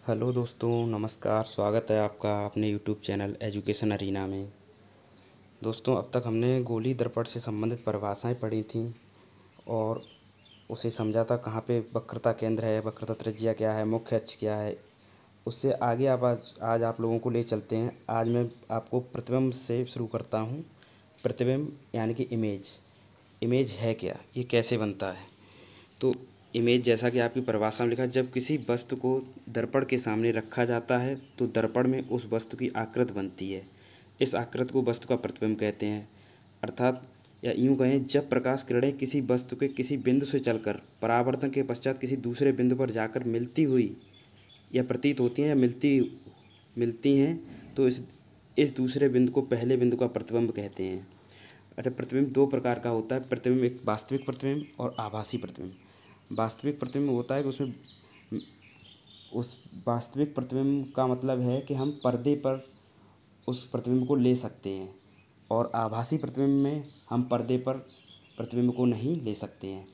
Hello दोस्तों, नमस्कार। स्वागत है आपका अपने यूट्यूब चैनल एजुकेशन अरीना में। दोस्तों, अब तक हमने गोली दर्पण से संबंधित परिभाषाएं पढ़ी थीं और उसे समझा था कहाँ पे वक्रता केंद्र है, वक्रता त्रिज्या क्या है, मुख्य अक्ष क्या है। उससे आगे आज आप लोगों को ले चलते हैं। आज मैं आपको प्रतिबिंब से शुरू करता हूँ। प्रतिबिंब यानी कि इमेज है क्या, ये कैसे बनता है। तो इमेज, जैसा कि आपकी परिभाषा में लिखा है, जब किसी वस्तु को दर्पण के सामने रखा जाता है तो दर्पण में उस वस्तु की आकृति बनती है। इस आकृति को वस्तु का प्रतिबिंब कहते हैं। अर्थात या यूँ कहें, जब प्रकाश किरणें किसी वस्तु के किसी बिंदु से चलकर परावर्तन के पश्चात किसी दूसरे बिंदु पर जाकर मिलती हुई या प्रतीत होती हैं या मिलती हैं, तो इस दूसरे बिंदु को पहले बिंदु का प्रतिबिंब कहते हैं। अच्छा, प्रतिबिंब दो प्रकार का होता है। प्रतिबिंब एक वास्तविक प्रतिबिंब और आभासी प्रतिबिंब। वास्तविक प्रतिबिंब होता है कि उसमें उस वास्तविक प्रतिबिंब का मतलब है कि हम पर्दे पर उस प्रतिबिंब को ले सकते हैं, और आभासी प्रतिबिंब में हम पर्दे पर प्रतिबिंब को नहीं ले सकते हैं।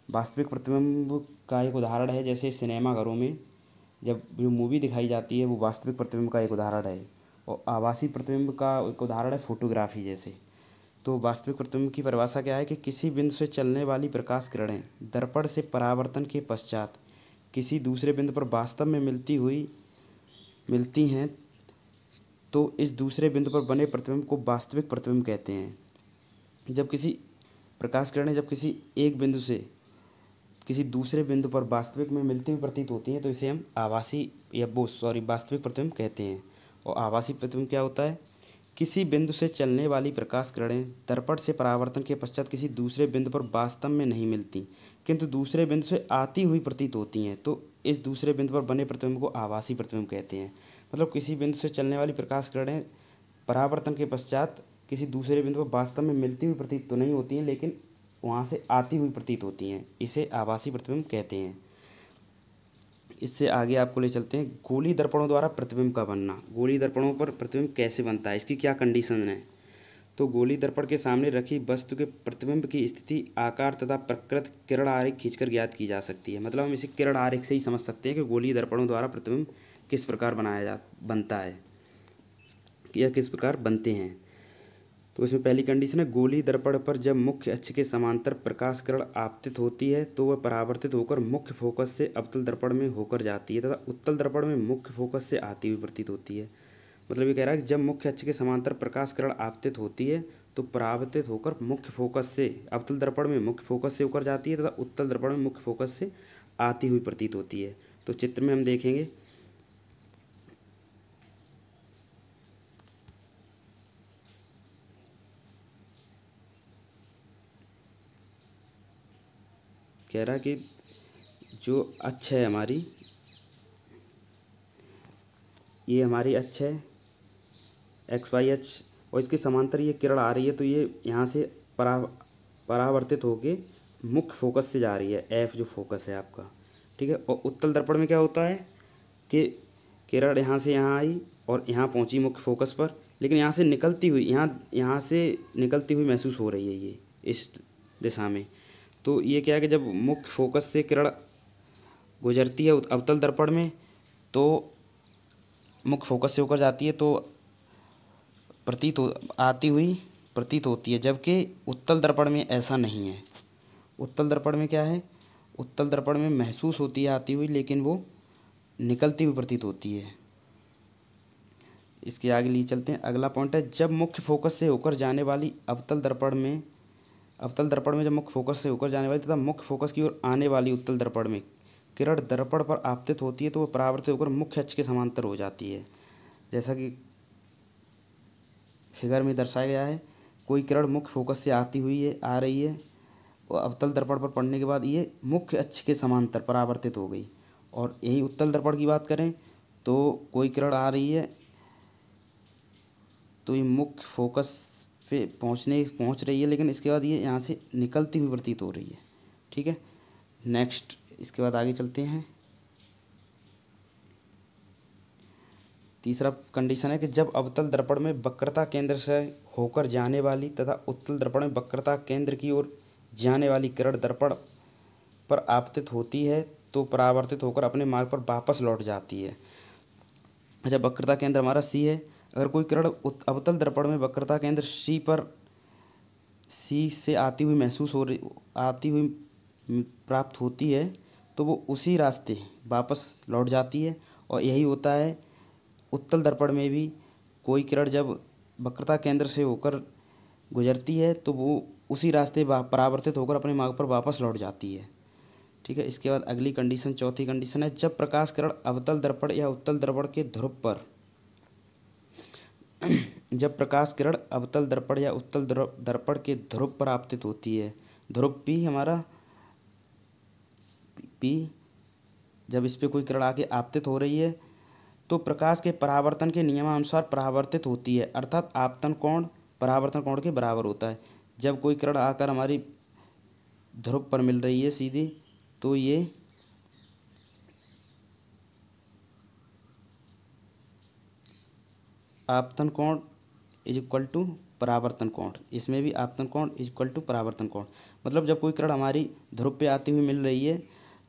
वास्तविक प्रतिबिंब का एक उदाहरण है, जैसे सिनेमाघरों में जब जो मूवी दिखाई जाती है वो वास्तविक प्रतिबिंब का एक उदाहरण है, और आभासी प्रतिबिंब का एक उदाहरण है फोटोग्राफी जैसे। तो वास्तविक प्रतिबिंब की परिभाषा क्या है कि किसी बिंदु से चलने वाली प्रकाश किरणें दर्पण से परावर्तन के पश्चात किसी दूसरे बिंदु पर वास्तव में मिलती हैं, तो इस दूसरे बिंदु पर बने प्रतिबिंब को वास्तविक प्रतिबिंब कहते हैं। जब किसी प्रकाश किरणें जब किसी एक बिंदु से किसी दूसरे बिंदु पर वास्तविक में मिलती हुई प्रतीत होती हैं, तो इसे हम वास्तविक प्रतिबिंब कहते हैं। और आभासी प्रतिबिंब क्या होता है? किसी बिंदु से चलने वाली प्रकाश किरणें दर्पण से परावर्तन के पश्चात किसी दूसरे बिंदु पर वास्तव में नहीं मिलती, किंतु दूसरे बिंदु से आती हुई प्रतीत होती हैं, तो इस दूसरे बिंदु पर बने प्रतिबिंब को आभासी प्रतिबिंब कहते हैं। मतलब किसी बिंदु से चलने वाली प्रकाश किरणें परावर्तन के पश्चात किसी दूसरे बिंदु पर वास्तव में मिलती हुई प्रतीत तो नहीं होती हैं, लेकिन वहाँ से आती हुई प्रतीत होती हैं। इसे आभासी प्रतिबिंब कहते हैं। इससे आगे आपको ले चलते हैं, गोली दर्पणों द्वारा प्रतिबिंब का बनना। गोली दर्पणों पर प्रतिबिंब कैसे बनता है, इसकी क्या कंडीशन है। तो गोली दर्पण के सामने रखी वस्तु के प्रतिबिंब की स्थिति, आकार तथा प्रकृति किरण आरेख खींचकर ज्ञात की जा सकती है। मतलब हम इसे किरण आरेख से ही समझ सकते हैं कि गोली दर्पणों द्वारा प्रतिबिंब किस प्रकार बनता है या किस प्रकार बनते हैं। तो इसमें पहली कंडीशन है, गोली दर्पण पर जब मुख्य अक्ष के समांतर प्रकाश किरण आपतित होती है तो वह परावर्तित होकर मुख्य फोकस से अवतल दर्पण में होकर जाती है तथा उत्तल दर्पण में मुख्य फोकस से आती हुई प्रतीत होती है। मतलब ये कह रहा है कि जब मुख्य अक्ष के समांतर प्रकाश किरण आपतित होती है तो परावर्तित होकर मुख्य फोकस से अवतल दर्पण में मुख्य फोकस से होकर जाती है तथा उत्तल दर्पण में मुख्य फोकस से आती हुई प्रतीत होती है। तो चित्र में हम देखेंगे, कह रहा है कि जो अक्ष है हमारी, ये हमारी अक्ष है एक्स वाई अक्ष, और इसके समांतर ये किरण आ रही है, तो ये यहाँ से परावर्तित होके मुख्य फोकस से जा रही है, एफ जो फोकस है आपका, ठीक है। और उत्तल दर्पण में क्या होता है कि किरण यहाँ से यहाँ आई और यहाँ पहुँची मुख्य फोकस पर, लेकिन यहाँ से निकलती हुई महसूस हो रही है ये इस दिशा में। तो ये क्या है कि जब मुख्य फोकस से किरण गुजरती है अवतल दर्पण में तो मुख्य फोकस से होकर जाती है, तो आती हुई प्रतीत होती है, जबकि उत्तल दर्पण में ऐसा नहीं है। उत्तल दर्पण में क्या है, उत्तल दर्पण में महसूस होती है आती हुई, लेकिन वो निकलती हुई प्रतीत होती है। इसके आगे लिए चलते हैं। अगला पॉइंट है, जब मुख्य फोकस से होकर जाने वाली अवतल दर्पण में जब मुख्य फोकस से होकर जाने वाली तथा मुख्य फोकस की ओर आने वाली उत्तल दर्पण में किरण दर्पण पर आपतित होती है तो वह परावर्तित होकर मुख्य अक्ष के समांतर हो जाती है। जैसा कि फिगर में दर्शाया गया है, कोई किरण मुख्य फोकस से आ रही है और अवतल दर्पण पर पड़ने के बाद ये मुख्य अक्ष के समांतर परावर्तित हो गई। और यही उत्तल दर्पण की बात करें तो कोई किरण आ रही है तो ये मुख्य फोकस पे पहुंच रही है, लेकिन इसके बाद ये यहाँ से निकलती हुई प्रतीत हो रही है, ठीक है। नेक्स्ट, इसके बाद आगे चलते हैं। तीसरा कंडीशन है कि जब अवतल दर्पण में वक्रता केंद्र से होकर जाने वाली तथा उत्तल दर्पण में वक्रता केंद्र की ओर जाने वाली किरण दर्पण पर आपतित होती है तो परावर्तित होकर अपने मार्ग पर वापस लौट जाती है। अच्छा, वक्रता केंद्र हमारा सी है। अगर कोई किरण अवतल दर्पण में वक्रता केंद्र सी से आती हुई प्राप्त होती है तो वो उसी रास्ते वापस लौट जाती है। और यही होता है उत्तल दर्पण में भी। कोई किरण जब वक्रता केंद्र से होकर गुजरती है तो वो उसी रास्ते परावर्तित होकर अपने मार्ग पर वापस लौट जाती है। ठीक है। इसके बाद अगली कंडीशन, चौथी कंडीशन है, जब प्रकाश किरण अवतल दर्पण या उत्तल दर्पण के ध्रुव पर जब प्रकाश किरण अवतल दर्पण या उत्तल दर्पण के ध्रुव पर आपतित होती है, ध्रुव पी हमारा पी, जब इस पे कोई किरण आके आपतित हो रही है तो प्रकाश के परावर्तन के नियमानुसार परावर्तित होती है, अर्थात आपतन कोण परावर्तन कोण के बराबर होता है। जब कोई किरण आकर हमारी ध्रुव पर मिल रही है सीधी, तो ये आपतन कोण इज इक्वल टू परावर्तन कोण, इसमें भी आपतन कोण इज इक्वल टू परावर्तन कोण। मतलब जब कोई किरण हमारी ध्रुव पे आती हुई मिल रही है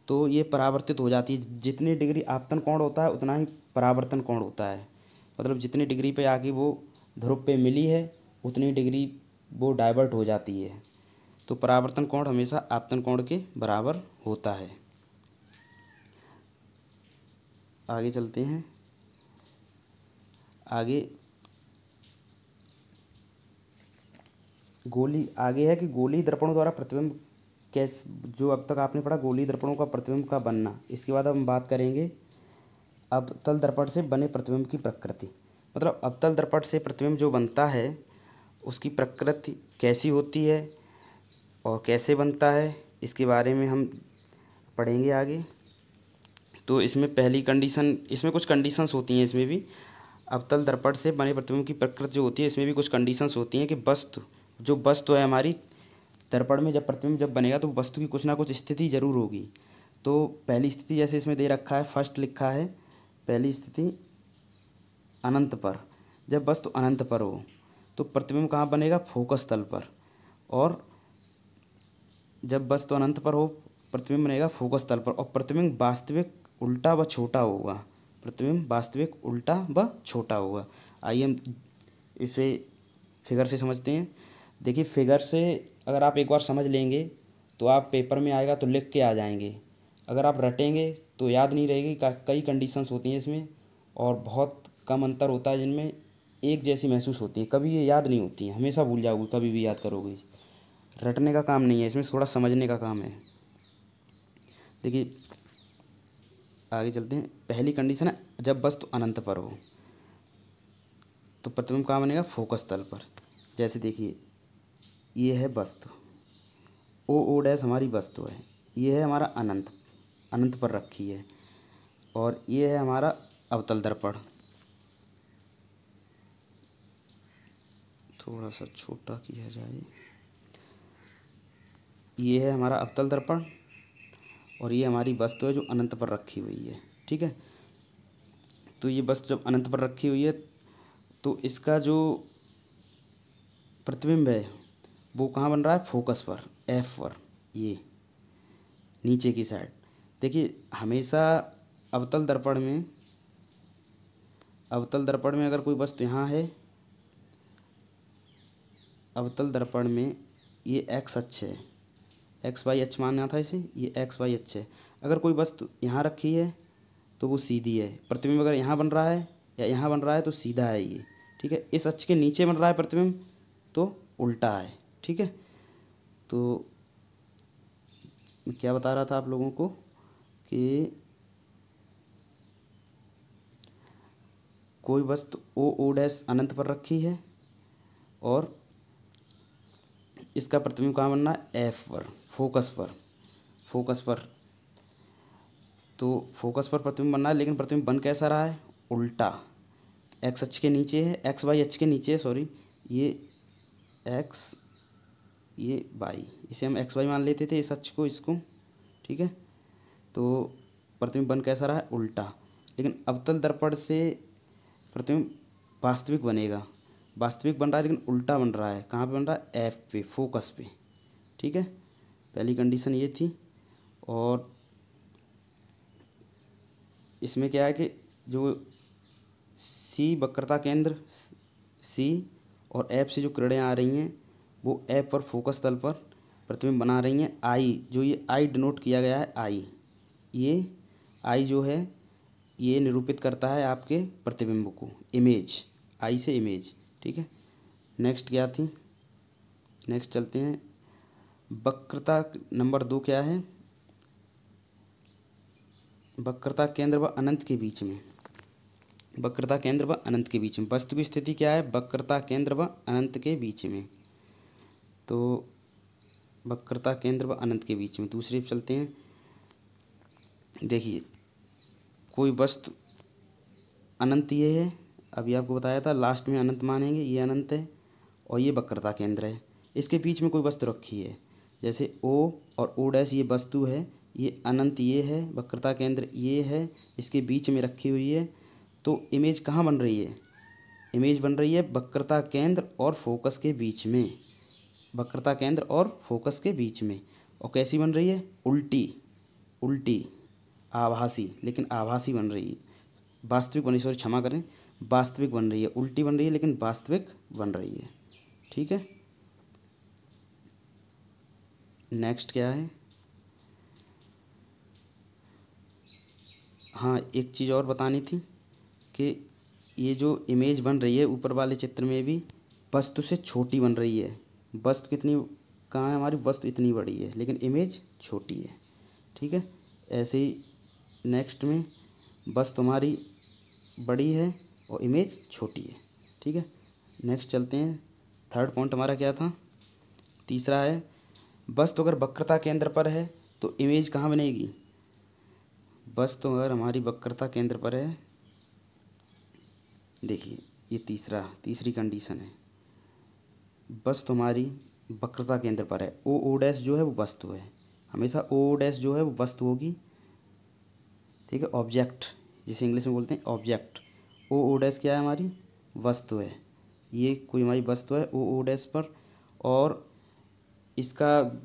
तो ये परावर्तित हो जाती है। जितनी डिग्री आपतन कोण होता है उतना ही परावर्तन कोण होता है। मतलब जितनी डिग्री पे आके वो ध्रुव पे मिली है उतनी डिग्री वो डाइवर्ट हो जाती है। तो परावर्तन कोण हमेशा आपतन कोण के बराबर होता है। आगे चलते हैं। आगे है कि गोलीय दर्पणों द्वारा प्रतिबिंब कैसे, जो अब तक आपने पढ़ा गोलीय दर्पणों का प्रतिबिंब का बनना। इसके बाद अब हम बात करेंगे अवतल दर्पण से बने प्रतिबिंब की प्रकृति। मतलब अवतल दर्पण से प्रतिबिंब जो बनता है उसकी प्रकृति कैसी होती है और कैसे बनता है, इसके बारे में हम पढ़ेंगे आगे। तो इसमें पहली कंडीशन, इसमें कुछ कंडीशंस होती हैं। इसमें भी अवतल दर्पण से बने प्रतिबिंब की प्रकृति जो होती है, इसमें भी कुछ कंडीशंस होती हैं कि वस्तु है हमारी दर्पण में, जब प्रतिबिंब जब बनेगा तो वस्तु की कुछ ना कुछ स्थिति जरूर होगी। तो पहली स्थिति जैसे इसमें दे रखा है, फर्स्ट लिखा है पहली स्थिति अनंत पर। जब वस्तु अनंत पर हो तो प्रतिबिंब कहाँ बनेगा, फोकस तल पर। और जब वस्तु अनंत पर हो प्रतिबिंब बनेगा फोकस तल पर। और प्रतिबिंब वास्तविक उल्टा व छोटा होगा। प्रतिबिंब वास्तविक उल्टा व छोटा होगा। आइए हम इसे फिगर से समझते हैं। देखिए, फिगर से अगर आप एक बार समझ लेंगे तो आप पेपर में आएगा तो लिख के आ जाएंगे। अगर आप रटेंगे तो याद नहीं रहेगी। कई कंडीशंस होती हैं इसमें और बहुत कम अंतर होता है जिनमें एक जैसी महसूस होती है। कभी ये याद नहीं होती हैं, हमेशा भूल जाओगे कभी भी याद करोगे। रटने का काम नहीं है इसमें, थोड़ा समझने का काम है। देखिए आगे चलते हैं। पहली कंडीशन है जब वस्तु अनंत पर हो तो प्रतिबिंब कहाँ बनेगा, फोकस तल पर। जैसे देखिए ये है वस्तु, ओ डैश हमारी वस्तु है, ये है हमारा अनंत पर रखी है। और ये है हमारा अवतल दर्पण, थोड़ा सा छोटा किया जाए। ये है हमारा अवतल दर्पण और ये हमारी वस्तु है जो अनंत पर रखी हुई है। ठीक है। तो ये वस्तु जब अनंत पर रखी हुई है तो इसका जो प्रतिबिंब है वो कहाँ बन रहा है, फोकस पर, एफ पर, ये नीचे की साइड। देखिए हमेशा अवतल दर्पण में अगर कोई वस्तु यहाँ है, अवतल दर्पण में ये एक्स अक्ष है, एक्स वाई अक्ष माना था इसे, ये एक्स वाई अक्ष है। अगर कोई वस्तु यहाँ रखी है तो वो सीधी है। प्रतिबिंब अगर यहाँ बन रहा है या यहाँ बन रहा है तो सीधा है ये। ठीक है। इस अक्ष के नीचे बन रहा है प्रतिबिंब तो उल्टा है। ठीक है। तो मैं क्या बता रहा था आप लोगों को कि कोई वस्तु ओ डैश अनंत पर रखी है और इसका प्रतिबिंब कहाँ बनना है, एफ पर, फोकस पर। तो फोकस पर प्रतिबिंब बनना है, लेकिन प्रतिबिंब बन कैसा रहा है, उल्टा। एक्स अक्ष के नीचे है, एक्स वाई अक्ष के नीचे है, सॉरी, ये एक्स ये वाई, इसे हम एक्स वाई मान लेते थे इस अक्ष को, इसको। ठीक है। तो प्रतिबिंब बन कैसा रहा है, उल्टा। लेकिन अवतल दर्पण से प्रतिबिंब वास्तविक बनेगा, वास्तविक बन रहा है लेकिन उल्टा बन रहा है। कहाँ पे बन रहा है, एफ पे, फोकस पे। ठीक है। पहली कंडीशन ये थी। और इसमें क्या है कि जो सी वक्रता केंद्र सी और एफ से जो किरणें आ रही हैं वो एफ पर फोकस तल पर प्रतिबिंब बना रही हैं। आई जो ये आई डिनोट किया गया है, आई ये आई जो है ये निरूपित करता है आपके प्रतिबिंब को, इमेज, आई से इमेज। ठीक है, नेक्स्ट क्या थी, नेक्स्ट चलते हैं। वक्रता नंबर 2 क्या है, वक्रता केंद्र व अनंत के बीच में, वक्रता केंद्र व अनंत के बीच में वस्तु की स्थिति क्या है, वक्रता केंद्र व अनंत के बीच में। तो वक्रता केंद्र व अनंत के बीच में दूसरे पे चलते हैं। देखिए कोई वस्तु अनंत ये है, अभी आपको बताया था लास्ट में अनंत मानेंगे, ये अनंत है और ये वक्रता केंद्र है। इसके बीच में कोई वस्तु रखी है, जैसे ओ और ओ डैश ये वस्तु है, ये अनंत ये है, वक्रता केंद्र ये है, इसके बीच में रखी हुई है। तो इमेज कहाँ बन रही है, इमेज बन रही है वक्रता केंद्र और फोकस के बीच में, वक्रता केंद्र और फोकस के बीच में। और कैसी बन रही है, उल्टी, उल्टी आभासी, लेकिन आभासी बन रही है, वास्तविक बनी, सॉरी क्षमा करें, वास्तविक बन रही है, उल्टी बन रही है लेकिन वास्तविक बन रही है। ठीक है, नेक्स्ट क्या है, हाँ एक चीज़ और बतानी थी कि ये जो इमेज बन रही है ऊपर वाले चित्र में भी वस्तु से छोटी बन रही है। वस्तु कितनी कहाँ है हमारी, वस्तु इतनी बड़ी है लेकिन इमेज छोटी है। ठीक है, ऐसे ही नेक्स्ट में वस्तु हमारी बड़ी है और इमेज छोटी है। ठीक है, नेक्स्ट चलते हैं। थर्ड पॉइंट हमारा क्या था, तीसरा है वस्तु अगर वक्रता केंद्र पर है तो इमेज कहाँ बनेगी, वस्तु अगर हमारी वक्रता केंद्र पर है, देखिए ये तीसरी कंडीशन है, वस्तु हमारी वक्रता केंद्र पर है, ओ ओ डैश जो है वो वस्तु है, हमेशा ओ ओ डैश जो है वो वस्तु होगी। ठीक है, ऑब्जेक्ट जिसे इंग्लिश में बोलते हैं ऑब्जेक्ट, ओ ओ डैश क्या है हमारी वस्तु है, ये कोई हमारी वस्तु है ओ ओ डैश पर, और इसका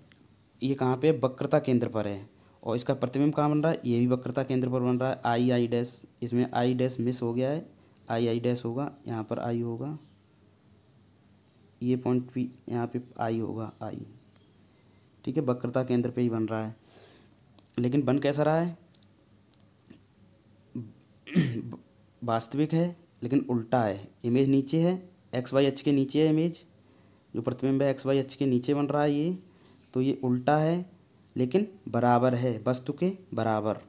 ये कहाँ पे वक्रता केंद्र पर है, और इसका प्रतिबिंब कहाँ बन रहा है, ये भी वक्रता केंद्र पर बन रहा है। आई आई डैश, इसमें आई डैश मिस हो गया है, आई आई डैश होगा, यहाँ पर आई होगा, ये पॉइंट भी यहाँ पे आई होगा, आई। ठीक है, वक्रता केंद्र पे ही बन रहा है, लेकिन बन कैसा रहा है, वास्तविक है लेकिन उल्टा है, इमेज नीचे है, एक्स वाई अक्ष के नीचे है इमेज, जो प्रतिबिंब है एक्स वाई अक्ष के नीचे बन रहा है ये, तो ये उल्टा है लेकिन बराबर है, वस्तु के बराबर।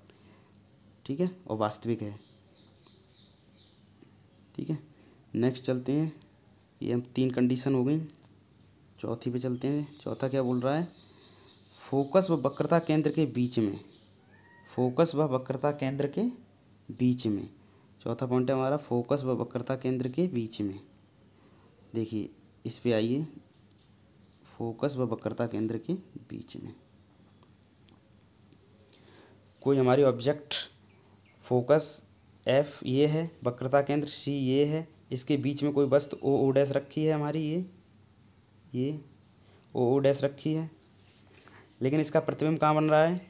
ठीक है, और वास्तविक है। ठीक है, नेक्स्ट चलते हैं, ये हम 3 कंडीशन हो गई, चौथी पे चलते हैं। चौथा क्या बोल रहा है, फोकस व वक्रता केंद्र के बीच में, फोकस व वक्रता केंद्र के बीच में, चौथा पॉइंट है हमारा फोकस व वक्रता केंद्र के बीच में। देखिए इस पे आइए, फोकस व वक्रता केंद्र के बीच में कोई हमारी ऑब्जेक्ट, फोकस एफ ये है, वक्रता केंद्र सी ये है, इसके बीच में कोई वस्तु ओ ओ डैश रखी है हमारी, ये ओ ओ डैश रखी है, लेकिन इसका प्रतिबिंब कहाँ बन रहा है,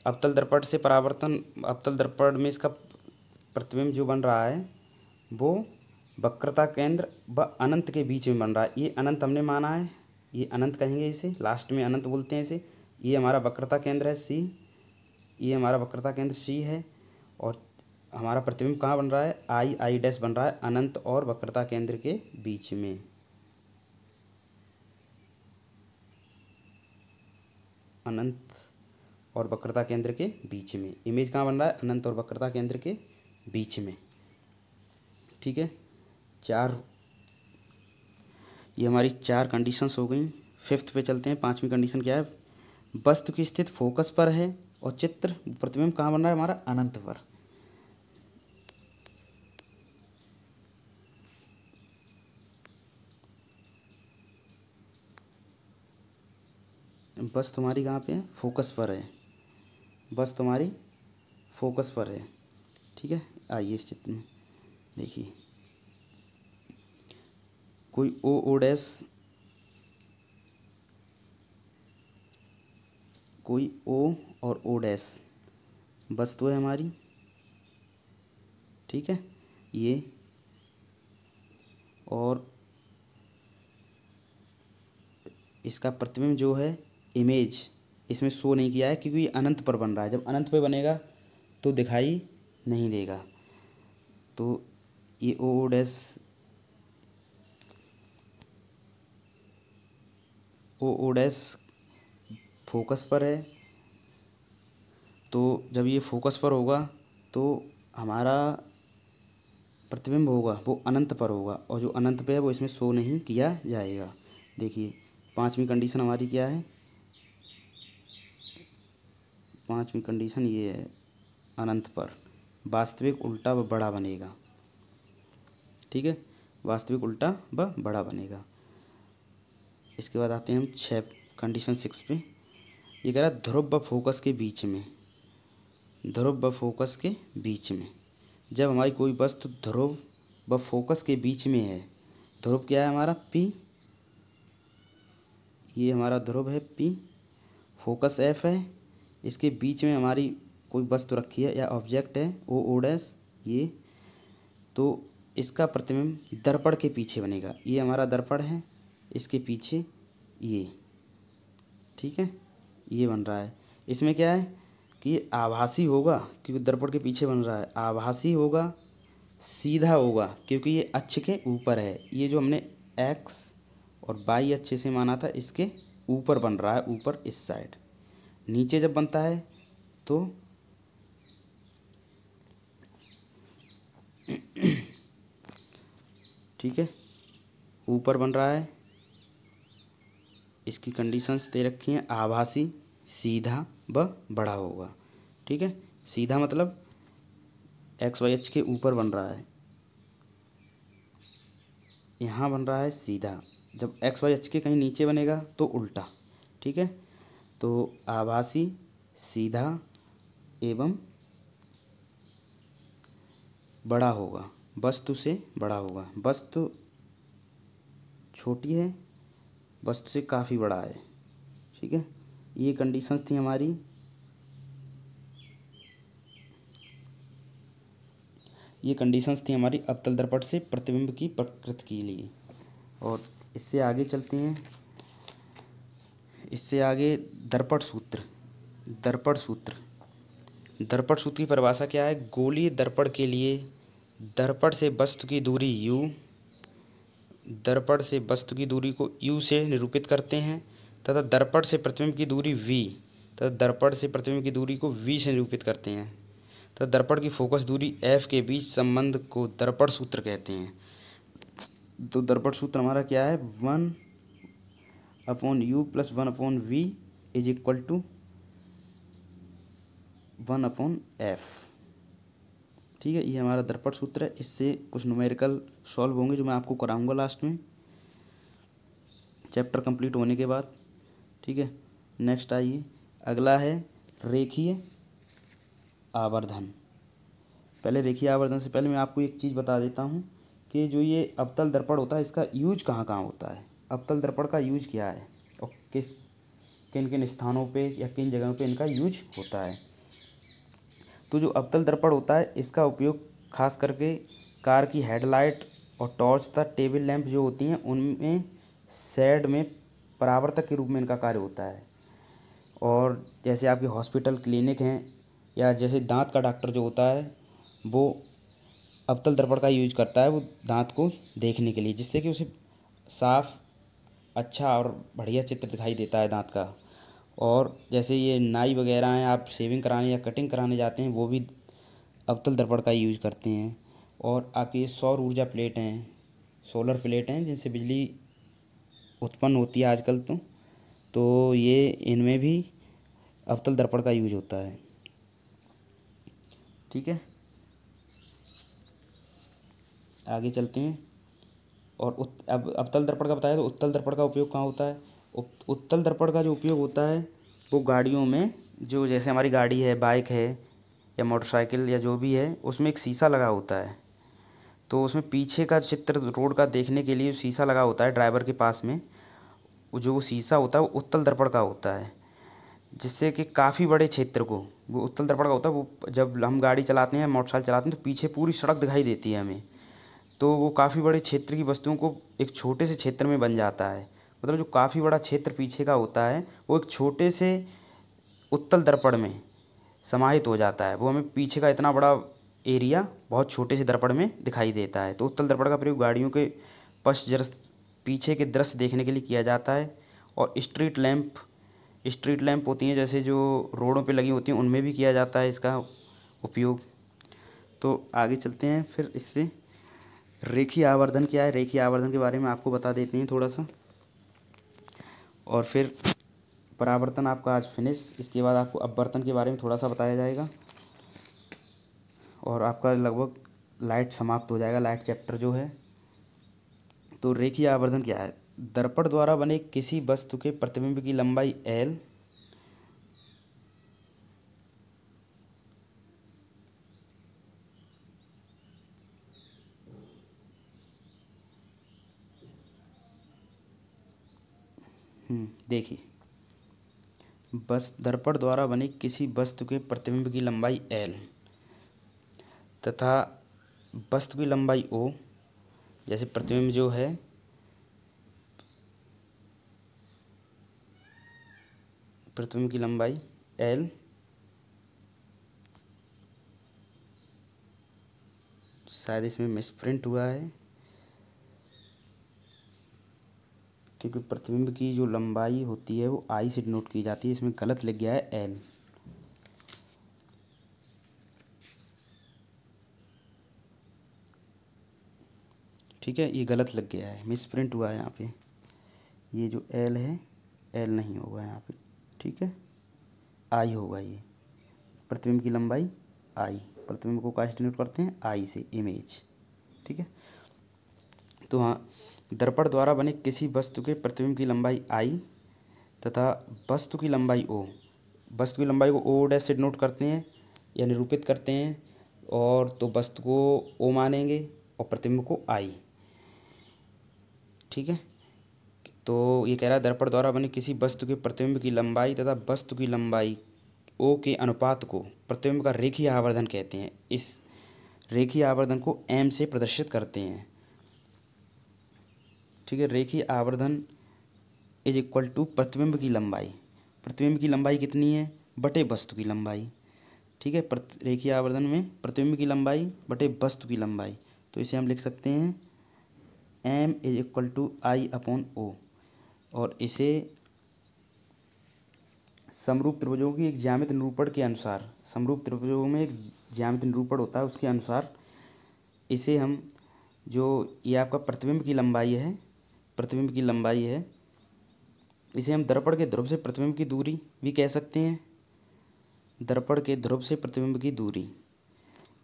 अवतल दर्पण से परावर्तन, अवतल दर्पण में इसका प्रतिबिंब जो बन रहा है वो वक्रता केंद्र व अनंत के बीच में बन रहा है। ये अनंत हमने माना है, ये अनंत कहेंगे इसे, लास्ट में अनंत बोलते हैं इसे। ये हमारा वक्रता केंद्र है सी, ये हमारा वक्रता केंद्र सी है, और हमारा प्रतिबिंब कहाँ बन रहा है, आई आई डैश बन रहा है अनंत और वक्रता केंद्र के बीच में। अनंत और वक्रता केंद्र के बीच में इमेज कहाँ बन रहा है, अनंत और वक्रता केंद्र के बीच में। ठीक है, ये हमारी 4 कंडीशंस हो गई। फिफ्थ पे चलते हैं, 5वीं कंडीशन क्या है, वस्तु की स्थिति फोकस पर है और चित्र प्रतिबिंब कहाँ बन रहा है हमारा, अनंत पर। बस तुम्हारी कहाँ पे है, फोकस पर है, बस तुम्हारी फोकस पर है। ठीक है, आइए इस चित्र में देखिए, कोई ओ ओ डैश, कोई ओ और ओ डैश वस्तु है हमारी। ठीक है, ये और इसका प्रतिबिंब जो है इमेज इसमें शो नहीं किया है क्योंकि ये अनंत पर बन रहा है। जब अनंत पर बनेगा तो दिखाई नहीं देगा। तो ये O dash O dash focus पर है। तो जब ये फोकस पर होगा तो हमारा प्रतिबिंब होगा वो अनंत पर होगा, और जो अनंत पे है वो इसमें शो नहीं किया जाएगा। देखिए पांचवी कंडीशन हमारी क्या है, पांचवी कंडीशन ये है, अनंत पर वास्तविक उल्टा व बड़ा बनेगा। ठीक है, वास्तविक उल्टा व बड़ा बनेगा। इसके बाद आते हैं हम 6 कंडीशन 6 पे। ये कह रहा है ध्रुव व फोकस के बीच में, ध्रुव व फोकस के बीच में जब हमारी कोई वस्तु ध्रुव व फोकस के बीच में है, ध्रुव क्या है हमारा P, ये हमारा ध्रुव है P, फोकस F है, इसके बीच में हमारी कोई वस्तु रखी है या ऑब्जेक्ट है ओ डैश ये, तो इसका प्रतिबिंब दर्पण के पीछे बनेगा। ये हमारा दर्पण है, इसके पीछे ये, ठीक है, ये बन रहा है। इसमें क्या है कि ये आभासी होगा क्योंकि दर्पण के पीछे बन रहा है, आभासी होगा, सीधा होगा क्योंकि ये अक्ष के ऊपर है। ये जो हमने एक्स और वाई अक्ष से माना था इसके ऊपर बन रहा है, ऊपर इस साइड। नीचे जब बनता है तो ठीक है, ऊपर बन रहा है। इसकी कंडीशंस दे रखी हैं, आभासी, सीधा व बड़ा होगा। ठीक है, सीधा मतलब एक्स वाई अक्ष के ऊपर बन रहा है, यहाँ बन रहा है सीधा। जब एक्स वाई अक्ष के कहीं नीचे बनेगा तो उल्टा। ठीक है, तो आभासी, सीधा एवं बड़ा होगा, वस्तु से बड़ा होगा। वस्तु छोटी है, वस्तु से काफ़ी बड़ा है। ठीक है, ये कंडीशंस थी हमारी। ये कंडीशंस थी हमारी अवतल दर्पण से प्रतिबिंब की प्रकृति के लिए। और इससे आगे चलते हैं, इससे आगे दर्पण सूत्र। दर्पण सूत्र, दर्पण सूत्र की परिभाषा क्या है, गोलीय दर्पण के लिए दर्पण से वस्तु की दूरी u, दर्पण से वस्तु की दूरी को u से निरूपित करते हैं तथा दर्पण से प्रतिबिंब की दूरी v तथा दर्पण से प्रतिबिंब की दूरी को v से निरूपित करते हैं तथा दर्पण की फोकस दूरी f के बीच संबंध को दर्पण सूत्र कहते हैं। तो दर्पण सूत्र हमारा क्या है, 1/u + 1/v = 1/f। ठीक है, ये हमारा दर्पण सूत्र है। इससे कुछ न्यूमेरिकल सॉल्व होंगे जो मैं आपको कराऊंगा लास्ट में, चैप्टर कंप्लीट होने के बाद। ठीक है, नेक्स्ट आइए, अगला है रेखीय आवर्धन। पहले रेखीय आवर्धन से पहले मैं आपको एक चीज़ बता देता हूँ कि जो ये अवतल दर्पण होता है इसका यूज कहाँ कहाँ होता है, अवतल दर्पण का यूज क्या है और किन किन स्थानों पे या किन जगहों पे इनका यूज होता है। तो जो अवतल दर्पण होता है इसका उपयोग खास करके कार की हेडलाइट और टॉर्च तथा टेबल लैंप जो होती हैं उनमें शेड में परावर्तक के रूप में इनका कार्य होता है। और जैसे आपके हॉस्पिटल क्लिनिक हैं या जैसे दांत का डॉक्टर जो होता है वो अवतल दर्पण का यूज करता है वो दांत को देखने के लिए, जिससे कि उसे साफ अच्छा और बढ़िया चित्र दिखाई देता है दांत का। और जैसे ये नाई वगैरह हैं, आप शेविंग कराने या कटिंग कराने जाते हैं वो भी अवतल दर्पण का यूज करते हैं। और आपकी सौर ऊर्जा प्लेट हैं, सोलर प्लेट हैं जिनसे बिजली उत्पन्न होती है आजकल तो ये इनमें भी अवतल दर्पण का यूज होता है। ठीक है, आगे चलते हैं। और अब अवतल दर्पण का बताया तो उत्तल दर्पण का उपयोग कहाँ होता है। उत्तल दर्पण का जो उपयोग होता है वो गाड़ियों में, जो जैसे हमारी गाड़ी है, बाइक है या मोटरसाइकिल या जो भी है, उसमें एक शीशा लगा होता है। तो उसमें पीछे का चित्र रोड का देखने के लिए शीशा लगा होता है ड्राइवर के पास में, जो शीशा होता है वो उत्तल दर्पण का होता है, जिससे कि काफ़ी बड़े क्षेत्र को वो उत्तल दर्पण का होता है। वो जब हम गाड़ी चलाते हैं, मोटरसाइकिल चलाते हैं तो पीछे पूरी सड़क दिखाई देती है हमें। तो वो काफ़ी बड़े क्षेत्र की वस्तुओं को एक छोटे से क्षेत्र में बन जाता है। मतलब जो काफ़ी बड़ा क्षेत्र पीछे का होता है वो एक छोटे से उत्तल दर्पण में समाहित हो जाता है। वो हमें पीछे का इतना बड़ा एरिया बहुत छोटे से दर्पण में दिखाई देता है। तो उत्तल दर्पण का प्रयोग गाड़ियों के पीछे के दृश्य देखने के लिए किया जाता है। और स्ट्रीट लैंप होती हैं जैसे जो रोडों पे लगी होती हैं, उनमें भी किया जाता है इसका उपयोग। तो आगे चलते हैं फिर इससे। रेखीय आवर्धन क्या है? रेखीय आवर्धन के बारे में आपको बता देते हैं थोड़ा सा, और फिर परावर्तन आपका आज फिनिश। इसके बाद आपको अपवर्तन के बारे में थोड़ा सा बताया जाएगा और आपका लगभग लाइट समाप्त हो जाएगा, लाइट चैप्टर जो है। तो रेखीय आवर्धन क्या है? दर्पण द्वारा बने किसी वस्तु के प्रतिबिंब की लंबाई L देखिए, बस दर्पण द्वारा बने किसी वस्तु के प्रतिबिंब की लंबाई L तथा वस्तु की लंबाई O, जैसे प्रतिबिंब जो है प्रतिबिंब की लंबाई L, शायद इसमें मिसप्रिंट हुआ है क्योंकि प्रतिबिंब की जो लंबाई होती है वो I से डिनोट की जाती है, इसमें गलत लिख गया है L। ठीक है, ये गलत लग गया है, मिसप्रिंट हुआ है यहाँ पे। ये जो L है, L नहीं होगा यहाँ पे, ठीक है, I होगा। ये प्रतिबिंब की लंबाई I, प्रतिबिंब को क्या डिनोट करते हैं? I से, इमेज। ठीक है, तो हाँ, दर्पण द्वारा बने किसी वस्तु के प्रतिबिंब की लंबाई I तथा वस्तु की लंबाई O, वस्तु की लंबाई को O डैश से डिनोट करते हैं या निरूपित करते हैं, और तो वस्तु को O मानेंगे और प्रतिबिंब को I। ठीक है, तो ये कह रहा है दर्पण द्वारा बने किसी वस्तु के प्रतिबिंब की लंबाई तथा वस्तु की लंबाई O के अनुपात को प्रतिबिंब का रेखीय आवर्धन कहते हैं। इस रेखीय आवर्धन को M से प्रदर्शित करते हैं। ठीक है, रेखीय आवर्धन इज इक्वल टू प्रतिबिंब की लंबाई। प्रतिबिंब की लंबाई कितनी है? बटे वस्तु की लंबाई। ठीक है, रेखीय आवर्धन में प्रतिबिंब की लंबाई बटे वस्तु की लंबाई, तो इसे हम लिख सकते हैं M is equal to I upon O। और इसे समरूप त्रिभुजों की एक ज्यामिति निरूपण के अनुसार, समरूप त्रिभुजों में एक ज्यामिति निरूपण होता है, उसके अनुसार इसे हम, जो ये आपका प्रतिबिंब की लंबाई है, प्रतिबिंब की लंबाई है, इसे हम दर्पण के ध्रुव से प्रतिबिंब की दूरी भी कह सकते हैं, दर्पण के ध्रुव से प्रतिबिंब की दूरी,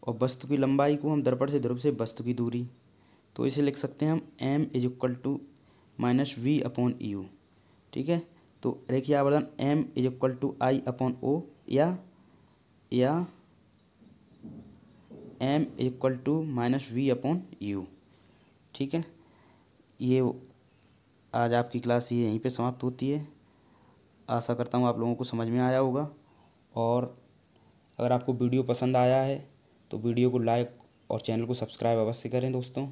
और वस्तु की लंबाई को हम दर्पण से ध्रुव से वस्तु की दूरी। तो इसे लिख सकते हैं हम M is equal to minus V upon U। ठीक है, तो रेखीय आवर्धन M is equal to I upon O या M is equal to minus V upon U। ठीक है, ये आज आपकी क्लास ये यहीं पे समाप्त होती है। आशा करता हूँ आप लोगों को समझ में आया होगा, और अगर आपको वीडियो पसंद आया है तो वीडियो को लाइक और चैनल को सब्सक्राइब अवश्य करें दोस्तों।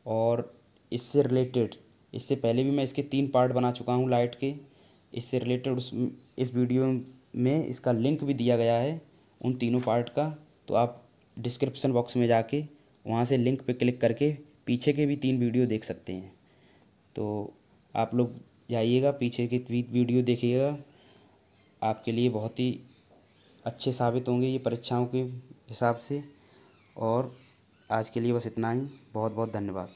और इससे रिलेटेड, इससे पहले भी मैं इसके 3 पार्ट बना चुका हूँ लाइट के, इससे रिलेटेड इस वीडियो में इसका लिंक भी दिया गया है उन तीनों पार्ट का, तो आप डिस्क्रिप्शन बॉक्स में जाके वहाँ से लिंक पे क्लिक करके पीछे के भी 3 वीडियो देख सकते हैं। तो आप लोग जाइएगा, पीछे के वीडियो देखिएगा, आपके लिए बहुत ही अच्छे साबित होंगे ये परीक्षाओं के हिसाब से। और आज के लिए बस इतना ही। बहुत बहुत धन्यवाद।